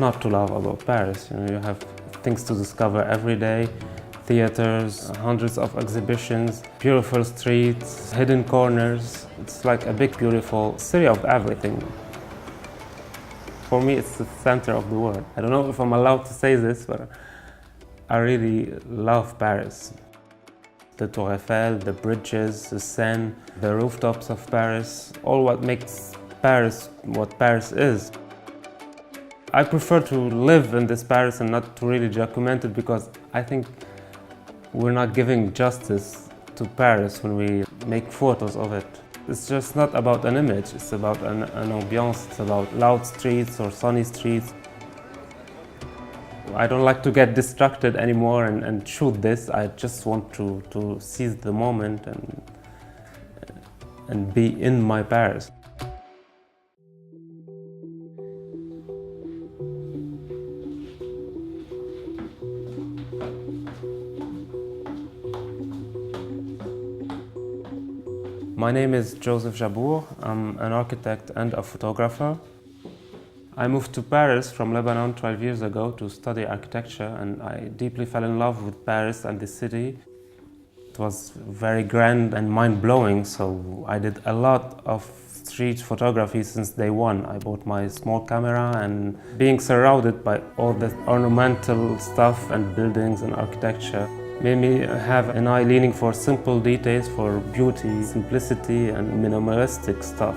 not to love about Paris? You know, you have things to discover every day, theaters, hundreds of exhibitions, beautiful streets, hidden corners. It's like a big, beautiful city of everything. For me, it's the center of the world. I don't know if I'm allowed to say this, but I really love Paris. The Tour Eiffel, the bridges, the Seine, the rooftops of Paris, all what makes Paris what Paris is. I prefer to live in this Paris and not to really document it, because I think we're not giving justice to Paris when we make photos of it. It's just not about an image, it's about an ambiance, it's about loud streets or sunny streets. I don't like to get distracted anymore and shoot this. I just want to seize the moment and be in my Paris. My name is Jabbour. I'm an architect and a photographer. I moved to Paris from Lebanon 12 years ago to study architecture, and I deeply fell in love with Paris and the city. It was very grand and mind-blowing, so I did a lot of street photography since day one. I bought my small camera, and being surrounded by all the ornamental stuff and buildings and architecture made me have an eye leaning for simple details, for beauty, simplicity and minimalistic stuff.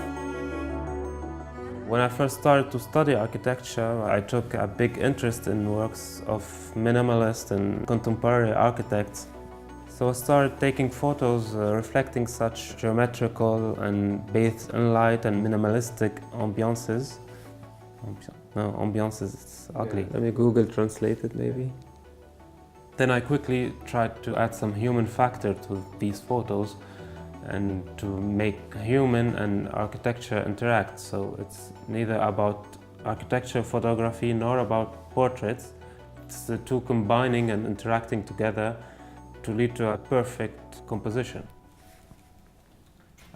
When I first started to study architecture, I took a big interest in works of minimalist and contemporary architects. So I started taking photos reflecting such geometrical and bathed in light and minimalistic ambiances. Ambiances, it's ugly. Yeah. Let me Google translate it maybe. Then I quickly tried to add some human factor to these photos and to make human and architecture interact. So it's neither about architecture photography nor about portraits. It's the two combining and interacting together to lead to a perfect composition.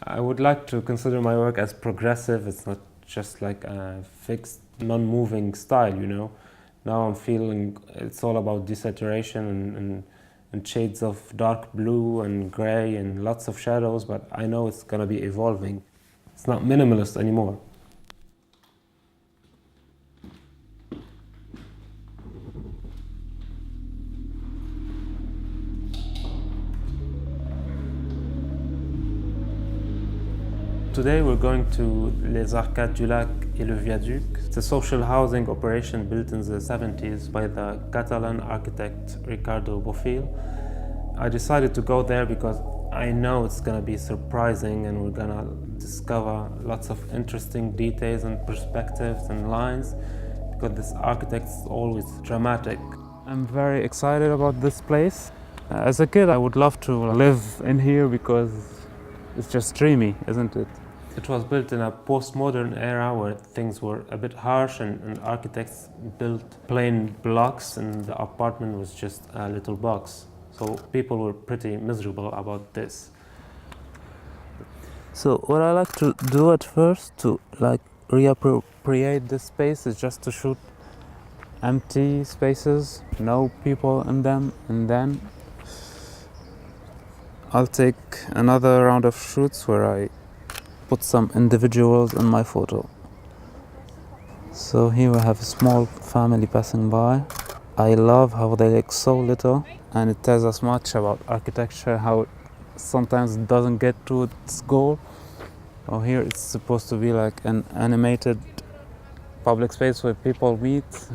I would like to consider my work as progressive. It's not just like a fixed, non-moving style, you know. Now I'm feeling it's all about desaturation and shades of dark blue and gray and lots of shadows, but I know it's gonna be evolving. It's not minimalist anymore. Today we're going to Les Arcades du Lac et le Viaduc. It's a social housing operation built in the 70s by the Catalan architect Ricardo Bofill. I decided to go there because I know it's gonna be surprising and we're gonna discover lots of interesting details and perspectives and lines, because this architect is always dramatic. I'm very excited about this place. As a kid I would love to live in here because it's just dreamy, isn't it? It was built in a postmodern era where things were a bit harsh and architects built plain blocks and the apartment was just a little box. So people were pretty miserable about this. So what I like to do at first to like reappropriate this space is just to shoot empty spaces, no people in them, and then I'll take another round of shoots where I put some individuals in my photo. So here we have a small family passing by. I love how they look so little, and it tells us much about architecture, how it sometimes doesn't get to its goal. Oh, here it's supposed to be like an animated public space where people meet,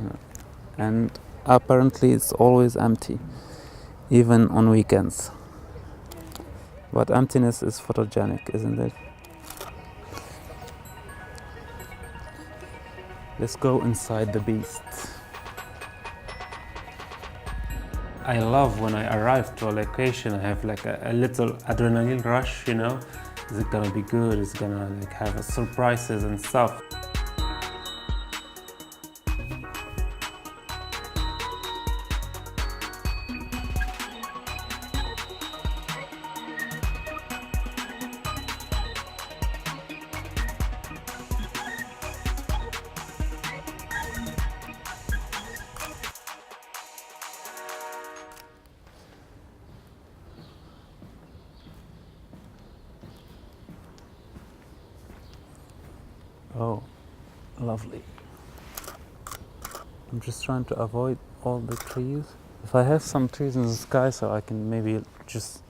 and apparently it's always empty, even on weekends. But emptiness is photogenic, isn't it? Let's go inside the beast. I love when I arrive to a location, I have like a little adrenaline rush, you know? Is it gonna be good? Is it gonna like have surprises and stuff? Oh, lovely. I'm just trying to avoid all the trees. If I have some trees in the sky, so I can maybe just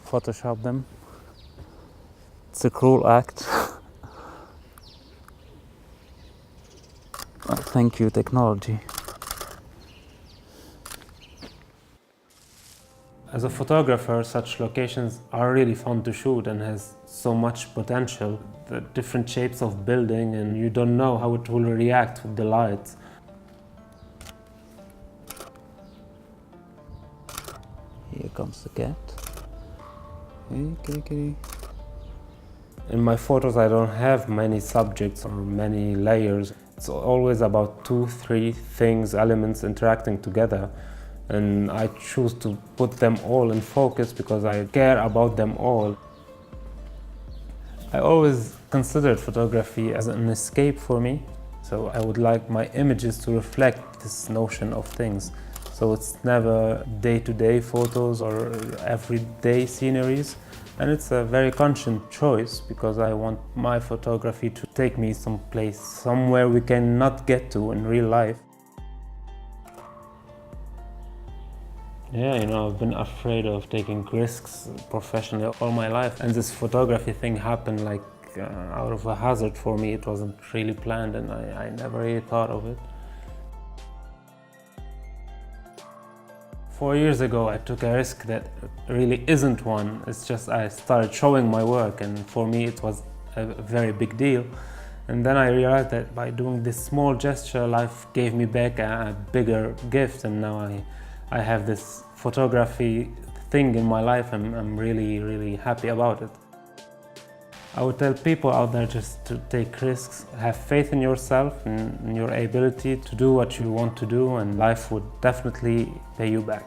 Photoshop them. It's a cruel act. Thank you, technology. As a photographer, such locations are really fun to shoot and has so much potential. The different shapes of building, and you don't know how it will react with the lights. Here comes the cat. Hey, kitty, kitty. In my photos, I don't have many subjects or many layers. It's always about 2, 3 things, elements interacting together. And I choose to put them all in focus because I care about them all. I always considered photography as an escape for me. So I would like my images to reflect this notion of things. So it's never day-to-day photos or everyday sceneries. And it's a very conscious choice because I want my photography to take me someplace, somewhere we cannot get to in real life. Yeah, I've been afraid of taking risks professionally all my life. And this photography thing happened like out of a hazard for me. It wasn't really planned and I never really thought of it. 4 years ago, I took a risk that really isn't one. It's just I started showing my work, and for me it was a very big deal. And then I realized that by doing this small gesture, life gave me back a bigger gift, and now I have this photography thing in my life, and I'm really, really happy about it. I would tell people out there just to take risks, have faith in yourself and in your ability to do what you want to do, and life would definitely pay you back.